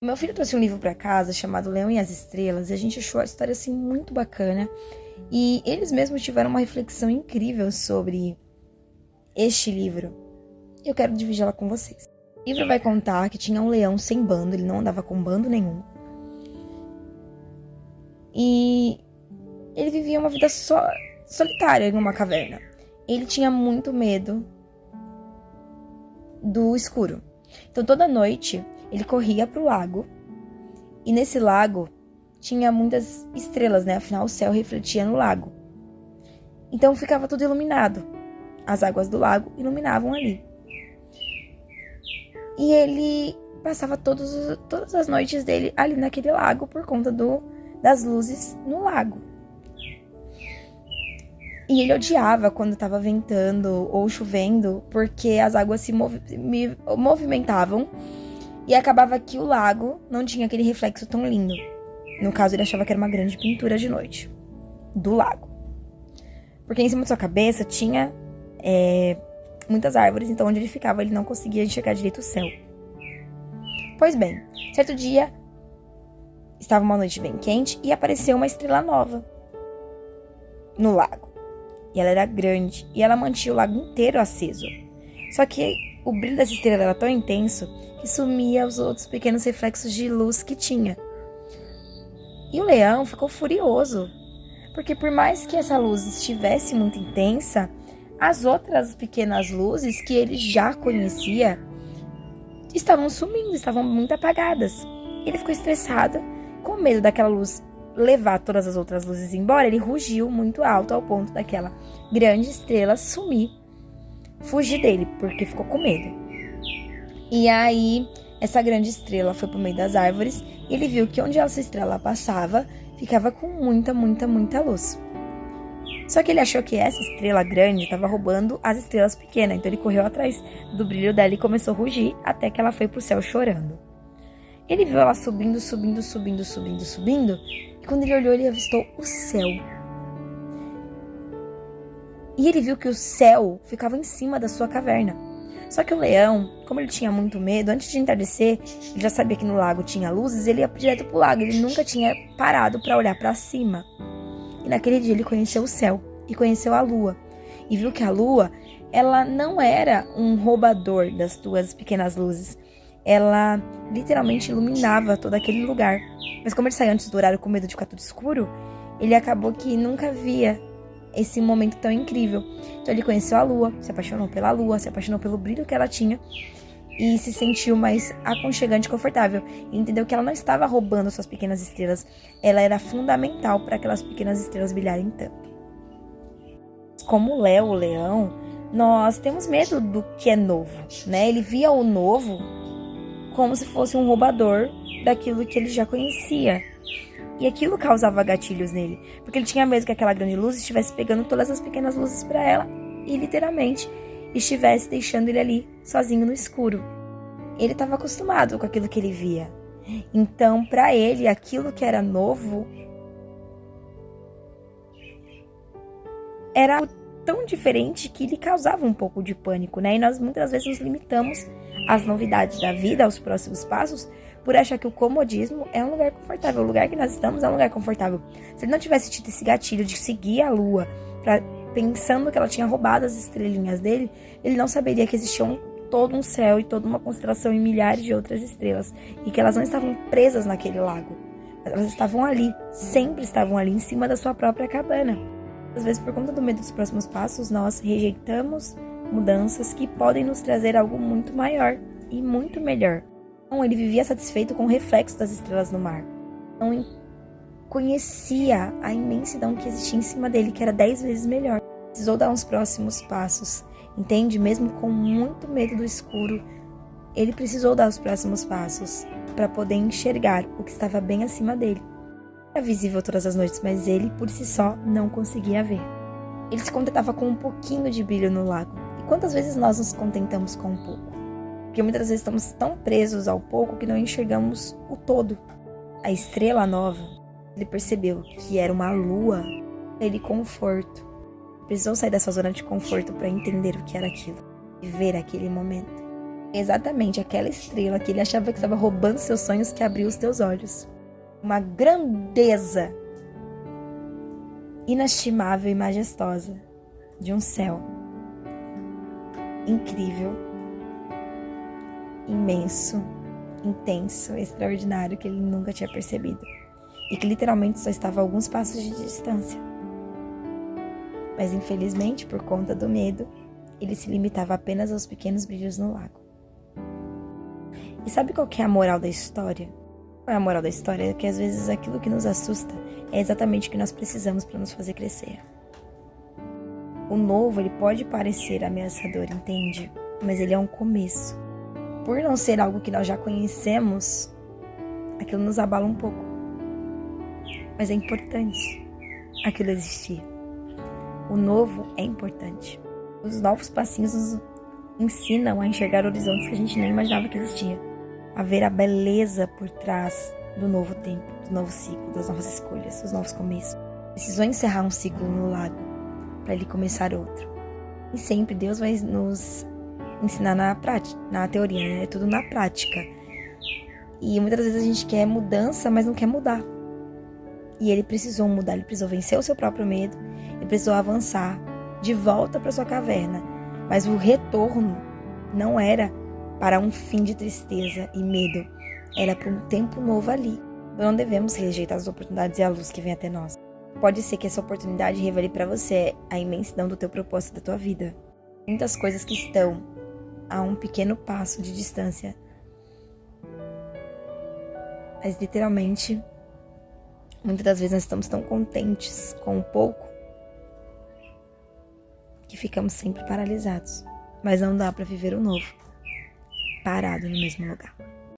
O meu filho trouxe um livro pra casa chamado Leão e as Estrelas, e a gente achou a história assim muito bacana. E eles mesmos tiveram uma reflexão incrível sobre este livro. E eu quero dividi-la com vocês. O livro vai contar que tinha um leão sem bando, ele não andava com bando nenhum. E ele vivia uma vida solitária em uma caverna. Ele tinha muito medo do escuro. Então toda noite ele corria pro lago. E nesse lago tinha muitas estrelas, né? Afinal o céu refletia no lago. Então ficava tudo iluminado. As águas do lago iluminavam ali. E ele passava todas as noites dele ali naquele lago por conta das luzes no lago. E ele odiava quando estava ventando ou chovendo, porque as águas se movimentavam e acabava que o lago não tinha aquele reflexo tão lindo. No caso, ele achava que era uma grande pintura de noite do lago. Porque em cima de sua cabeça tinha muitas árvores, então onde ele ficava ele não conseguia enxergar direito o céu. Pois bem, certo dia, estava uma noite bem quente e apareceu uma estrela nova no lago. E ela era grande e ela mantinha o lago inteiro aceso. Só que o brilho dessa estrela era tão intenso que sumia os outros pequenos reflexos de luz que tinha. E o leão ficou furioso, porque por mais que essa luz estivesse muito intensa, as outras pequenas luzes que ele já conhecia estavam sumindo, estavam muito apagadas. Ele ficou estressado, com medo daquela luz levar todas as outras luzes embora. Ele rugiu muito alto ao ponto daquela grande estrela sumir, fugir dele, porque ficou com medo. E aí, essa grande estrela foi pro meio das árvores e ele viu que onde essa estrela passava, ficava com muita luz. Só que ele achou que essa estrela grande estava roubando as estrelas pequenas, então ele correu atrás do brilho dela e começou a rugir até que ela foi pro céu chorando. Ele viu ela subindo, e quando ele olhou, ele avistou o céu. E ele viu que o céu ficava em cima da sua caverna. Só que o leão, como ele tinha muito medo, antes de entardecer, ele já sabia que no lago tinha luzes, ele ia direto pro lago, ele nunca tinha parado para olhar para cima. E naquele dia ele conheceu o céu e conheceu a lua. E viu que a lua, ela não era um roubador das tuas pequenas luzes. Ela literalmente iluminava todo aquele lugar. Mas como ele saiu antes do horário com medo de ficar tudo escuro, ele acabou que nunca via esse momento tão incrível. Então ele conheceu a lua, se apaixonou pela lua, se apaixonou pelo brilho que ela tinha e se sentiu mais aconchegante e confortável. E entendeu que ela não estava roubando suas pequenas estrelas, ela era fundamental para aquelas pequenas estrelas brilharem tanto. Como o leão, nós temos medo do que é novo, né? Ele via o novo como se fosse um roubador daquilo que ele já conhecia. E aquilo causava gatilhos nele, porque ele tinha medo que aquela grande luz estivesse pegando todas as pequenas luzes para ela e literalmente estivesse deixando ele ali sozinho no escuro. Ele estava acostumado com aquilo que ele via. Então, para ele, aquilo que era novo era tão diferente que lhe causava um pouco de pânico, né? E nós muitas vezes nos limitamos às novidades da vida, aos próximos passos, por achar que o comodismo é um lugar confortável. O lugar que nós estamos é um lugar confortável. Se ele não tivesse tido esse gatilho de seguir a lua, pensando que ela tinha roubado as estrelinhas dele, ele não saberia que existia todo um céu e toda uma constelação e milhares de outras estrelas, e que elas não estavam presas naquele lago. Elas estavam ali, sempre estavam ali, em cima da sua própria cabana. Às vezes, por conta do medo dos próximos passos, nós rejeitamos mudanças que podem nos trazer algo muito maior e muito melhor. Então, ele vivia satisfeito com o reflexo das estrelas no mar. Não conhecia a imensidão que existia em cima dele, que era 10 vezes melhor. Precisou dar uns próximos passos, entende? Mesmo com muito medo do escuro, ele precisou dar os próximos passos para poder enxergar o que estava bem acima dele. Era visível todas as noites, mas ele, por si só, não conseguia ver. Ele se contentava com um pouquinho de brilho no lago. E quantas vezes nós nos contentamos com um pouco? Porque muitas vezes estamos tão presos ao pouco que não enxergamos o todo. A estrela nova, ele percebeu que era uma lua, ele conforto. Precisou sair dessa zona de conforto para entender o que era aquilo, viver aquele momento. Exatamente aquela estrela que ele achava que estava roubando seus sonhos que abriu os teus olhos. Uma grandeza inestimável e majestosa de um céu incrível, imenso, intenso, extraordinário que ele nunca tinha percebido e que literalmente só estava a alguns passos de distância. Mas infelizmente, por conta do medo, ele se limitava apenas aos pequenos brilhos no lago. E sabe qual que é a moral da história? Qual é a moral da história? É que às vezes aquilo que nos assusta é exatamente o que nós precisamos para nos fazer crescer. O novo, ele pode parecer ameaçador, entende? Mas ele é um começo. Por não ser algo que nós já conhecemos, aquilo nos abala um pouco. Mas é importante aquilo existir. O novo é importante. Os novos passinhos nos ensinam a enxergar horizontes que a gente nem imaginava que existia. A ver a beleza por trás do novo tempo, do novo ciclo, das novas escolhas, dos novos começos. Precisou encerrar um ciclo no lago para ele começar outro. E sempre Deus vai nos ensinar na prática, na teoria, né? É tudo na prática. E muitas vezes a gente quer mudança, mas não quer mudar. E ele precisou mudar, ele precisou vencer o seu próprio medo, ele precisou avançar de volta para sua caverna. Mas o retorno não era para um fim de tristeza e medo, era para um tempo novo ali. Não devemos rejeitar as oportunidades e a luz que vem até nós. Pode ser que essa oportunidade revele para você a imensidão do teu propósito da tua vida. Muitas coisas que estão a um pequeno passo de distância. Mas literalmente, muitas das vezes nós estamos tão contentes com o pouco que ficamos sempre paralisados. Mas não dá para viver o novo parado no mesmo lugar.